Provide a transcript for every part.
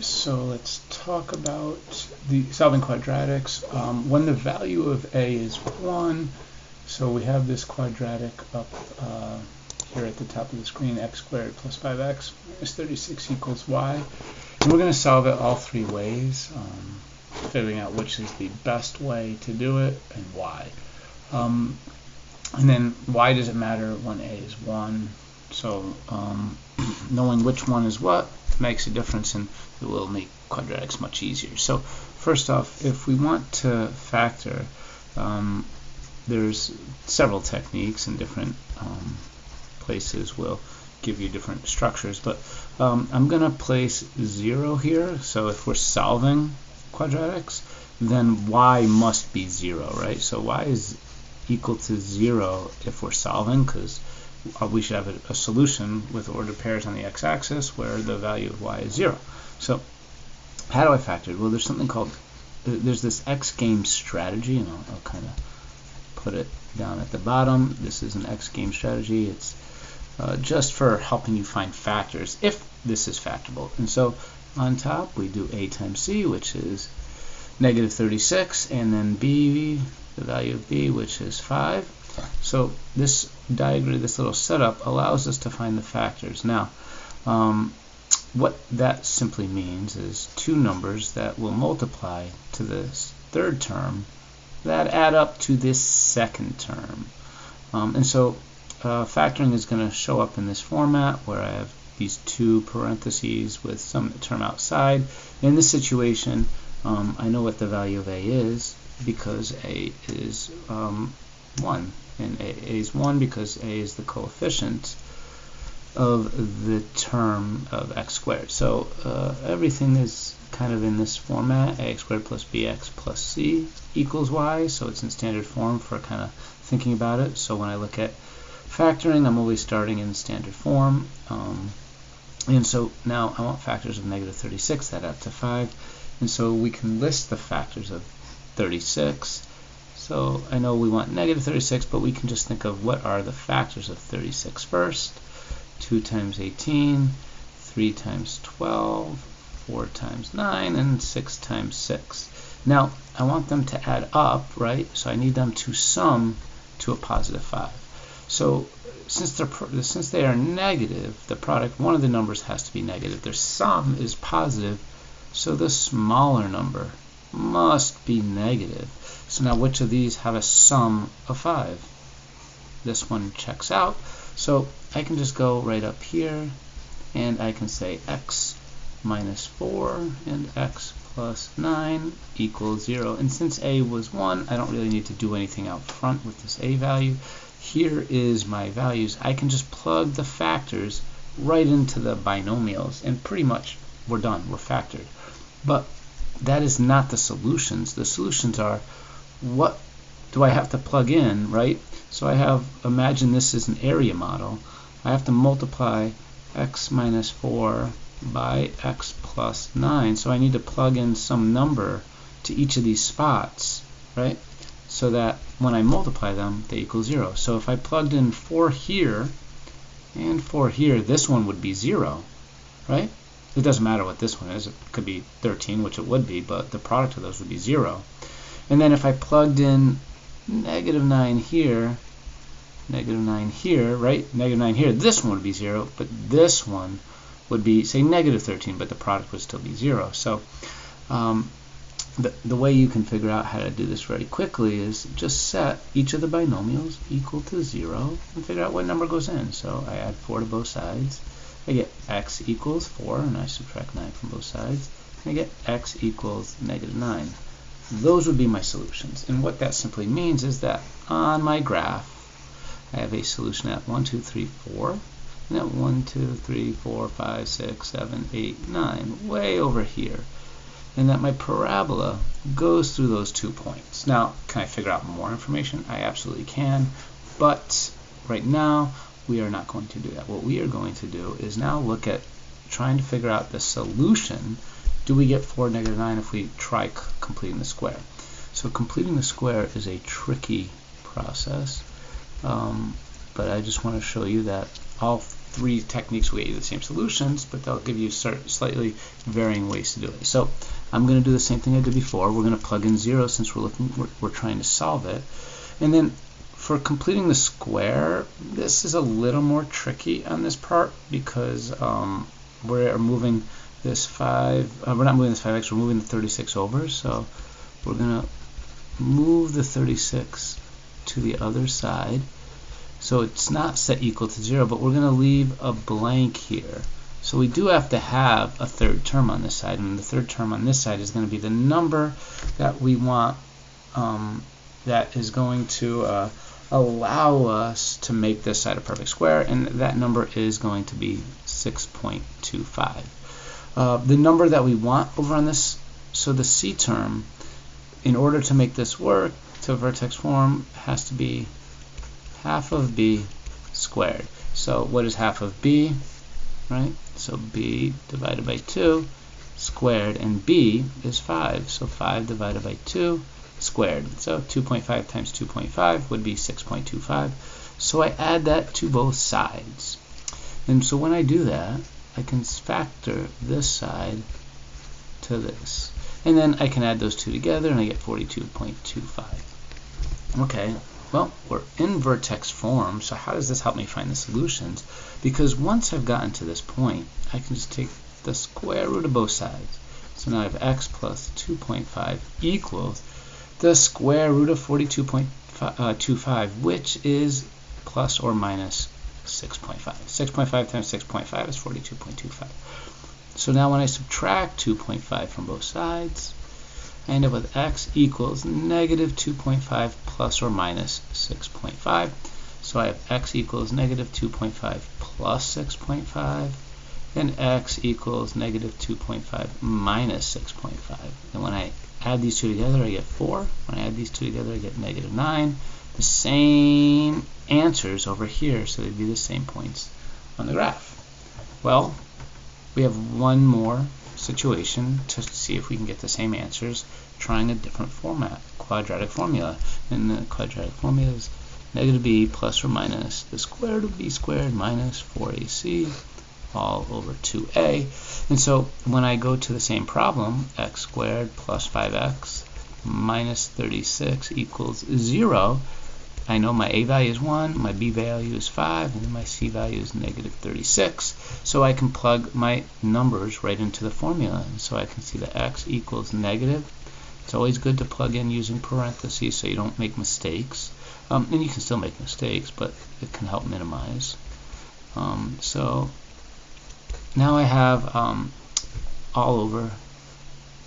So let's talk about the solving quadratics. When the value of a is 1, so we have this quadratic up here at the top of the screen, x squared plus 5x minus 36 equals y. And we're going to solve it all three ways, figuring out which is the best way to do it and why. And then why does it matter when a is 1? So knowing which one is what makes a difference, and it will make quadratics much easier. So first off, if we want to factor, there's several techniques, and different places will give you different structures, but I'm going to place 0 here. So if we're solving quadratics, then y must be 0, right? So y is equal to 0 if we're solving, because we should have a solution with ordered pairs on the x-axis where the value of y is 0. So how do I factor it? Well, there's something called, there's this x game strategy, and I'll kind of put it down at the bottom. This is an x game strategy. It's just for helping you find factors if this is factorable. And so on top we do a times c, which is negative 36, and then b, the value of b, which is 5. So this diagram, this little setup, allows us to find the factors. Now, what that simply means is two numbers that will multiply to this third term that add up to this second term. And so factoring is going to show up in this format where I have these two parentheses with some term outside. In this situation, I know what the value of a is because a is 1. And a is 1 because a is the coefficient of the term of x squared. So everything is kind of in this format, ax squared plus bx plus c equals y. So it's in standard form for kind of thinking about it. So when I look at factoring, I'm always starting in standard form. And so now I want factors of negative 36 that add up to 5. And so we can list the factors of 36. So I know we want negative 36, but we can just think of what are the factors of 36 first. 2 times 18, 3 times 12, 4 times 9, and 6 times 6. Now, I want them to add up, right? So I need them to sum to a positive 5. So since they are negative, the product, one of the numbers has to be negative. Their sum is positive, so the smaller number must be negative. So now which of these have a sum of 5? This one checks out. So I can just go right up here and I can say x minus 4 and x plus 9 equals 0. And since a was 1, I don't really need to do anything out front with this a value. Here is my values. I can just plug the factors right into the binomials, and pretty much we're done. We're factored. But that is not the solutions. The solutions are, what do I have to plug in, right? So I have, imagine this is an area model. I have to multiply x minus 4 by x plus 9. So I need to plug in some number to each of these spots, right? So that when I multiply them, they equal 0. So if I plugged in 4 here and 4 here, this one would be 0, right? It doesn't matter what this one is. It could be 13, which it would be, but the product of those would be 0. And then if I plugged in negative 9 here, negative 9 here, right? Negative 9 here, this one would be 0, but this one would be, say, negative 13, but the product would still be 0. So the way you can figure out how to do this very quickly is just set each of the binomials equal to 0 and figure out what number goes in. So I add 4 to both sides. I get x equals 4, and I subtract 9 from both sides. And I get x equals negative 9. Those would be my solutions. And what that simply means is that on my graph, I have a solution at 1, 2, 3, 4. And at 1, 2, 3, 4, 5, 6, 7, 8, 9, way over here. And that my parabola goes through those 2 points. Now, can I figure out more information? I absolutely can. But right now, we are not going to do that. What we are going to do is now look at trying to figure out the solution. Do we get 4, negative 9 if we try completing the square? So completing the square is a tricky process, but I just want to show you that all three techniques will get you the same solutions, but they'll give you slightly varying ways to do it. So I'm going to do the same thing I did before. We're going to plug in 0 since we're trying to solve it. And then for completing the square, this is a little more tricky on this part because we're moving this 5, we're not moving this 5x, we're moving the 36 over. So we're going to move the 36 to the other side. So it's not set equal to 0, but we're going to leave a blank here. So we do have to have a third term on this side, and the third term on this side is going to be the number that we want that is going to allow us to make this side a perfect square, and that number is going to be 6.25. The number that we want over on this, so the C term, in order to make this work to vertex form, has to be half of b squared. So what is half of b? Right? So b divided by 2 squared, and b is 5. So 5 divided by 2 squared. So 2.5 times 2.5 would be 6.25. So I add that to both sides. And so when I do that, I can factor this side to this. And then I can add those two together and I get 42.25. Okay, well, we're in vertex form, so how does this help me find the solutions? Because once I've gotten to this point, I can just take the square root of both sides. So now I have x plus 2.5 equals the square root of 42.25, which is plus or minus 6.5. 6.5 times 6.5 is 42.25. So now when I subtract 2.5 from both sides, I end up with x equals negative 2.5 plus or minus 6.5. So I have x equals negative 2.5 plus 6.5, and x equals negative 2.5 minus 6.5. And when I add these two together, I get 4. When I add these two together, I get negative 9. The same answers over here, so they'd be the same points on the graph. Well, we have one more situation to see if we can get the same answers trying a different format, quadratic formula. And the quadratic formula is negative b plus or minus the square root of b squared minus 4ac all over 2a. And so when I go to the same problem, x squared plus 5x minus 36 equals 0, I know my a value is 1, my b value is 5, and my c value is negative 36. So I can plug my numbers right into the formula. And so I can see that x equals negative. It's always good to plug in using parentheses so you don't make mistakes. And you can still make mistakes, but it can help minimize. So now I have all over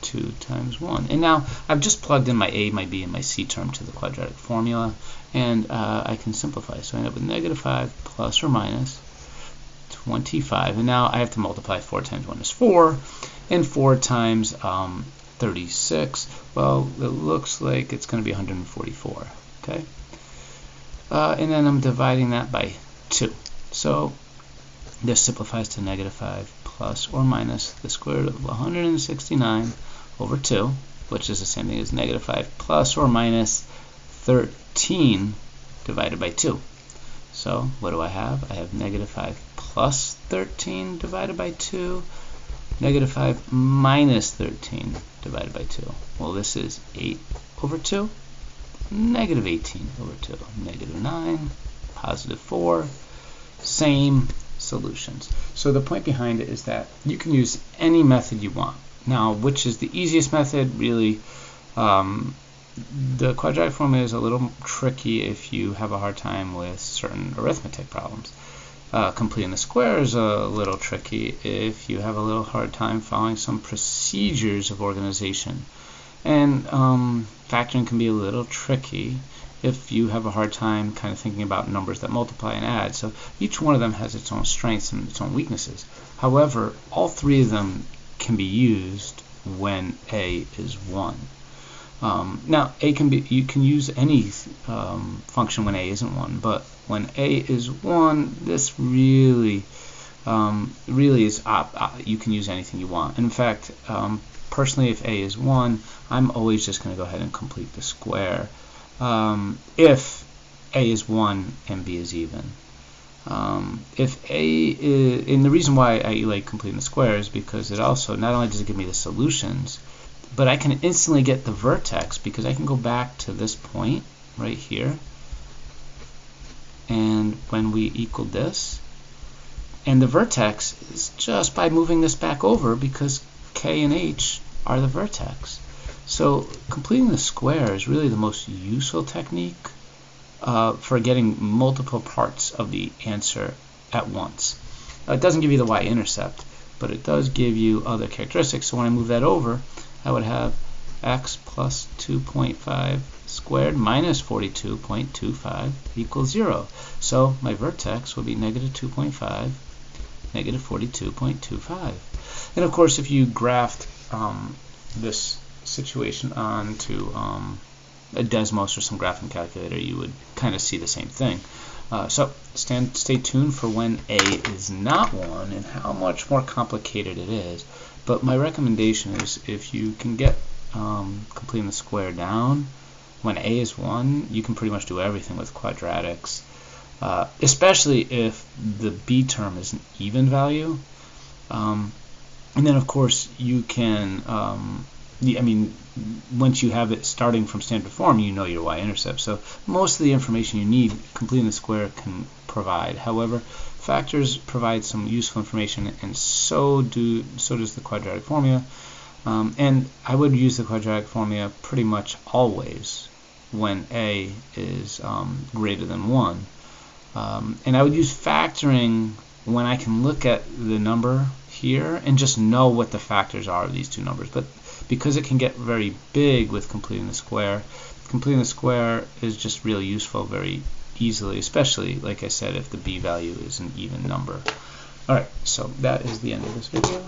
2 times 1. And now I've just plugged in my a, my b, and my c term to the quadratic formula, and I can simplify. So I end up with negative 5 plus or minus 25. And now I have to multiply 4 times 1 is 4, and 4 times 36, well, it looks like it's going to be 144. Okay? And then I'm dividing that by 2. So this simplifies to negative 5 plus or minus the square root of 169 over 2, which is the same thing as negative 5 plus or minus 13 divided by 2. So what do I have? I have negative 5 plus 13 divided by 2, negative 5 minus 13 divided by 2. Well, this is 8 over 2, negative 18 over 2, negative 9, positive 4, same solutions. So the point behind it is that you can use any method you want. Now, which is the easiest method? Really, the quadratic formula is a little tricky if you have a hard time with certain arithmetic problems. Completing the square is a little tricky if you have a little hard time following some procedures of organization. And factoring can be a little tricky if you have a hard time kind of thinking about numbers that multiply and add. So each one of them has its own strengths and its own weaknesses. However, all three of them can be used when a is 1. Now, you can use any function when a isn't 1, but when a is 1, this really is you can use anything you want. And in fact, personally, if a is 1, I'm always just going to go ahead and complete the square if a is 1 and b is even. If a is, and the reason why I like completing the square is because it also, not only does it give me the solutions, but I can instantly get the vertex because I can go back to this point right here, and when we equal this, and the vertex is just by moving this back over because K and H are the vertex. So completing the square is really the most useful technique for getting multiple parts of the answer at once. It doesn't give you the y-intercept, but it does give you other characteristics. So when I move that over, I would have x plus 2.5 squared minus 42.25 equals 0. So my vertex would be negative 2.5, negative 42.25. And of course, if you graphed this situation onto a Desmos or some graphing calculator, you would kind of see the same thing. So stay tuned for when a is not 1 and how much more complicated it is. But my recommendation is if you can get completing the square down when a is 1, you can pretty much do everything with quadratics, especially if the b term is an even value. And then of course you can once you have it starting from standard form, you know your y-intercept. So most of the information you need completing the square can provide. However, factors provide some useful information, and so does the quadratic formula. And I would use the quadratic formula pretty much always when a is greater than 1. And I would use factoring when I can look at the number here and just know what the factors are of these two numbers. But because it can get very big with completing the square is just really useful very easily, especially, like I said, if the b value is an even number. Alright, so that is the end of this video.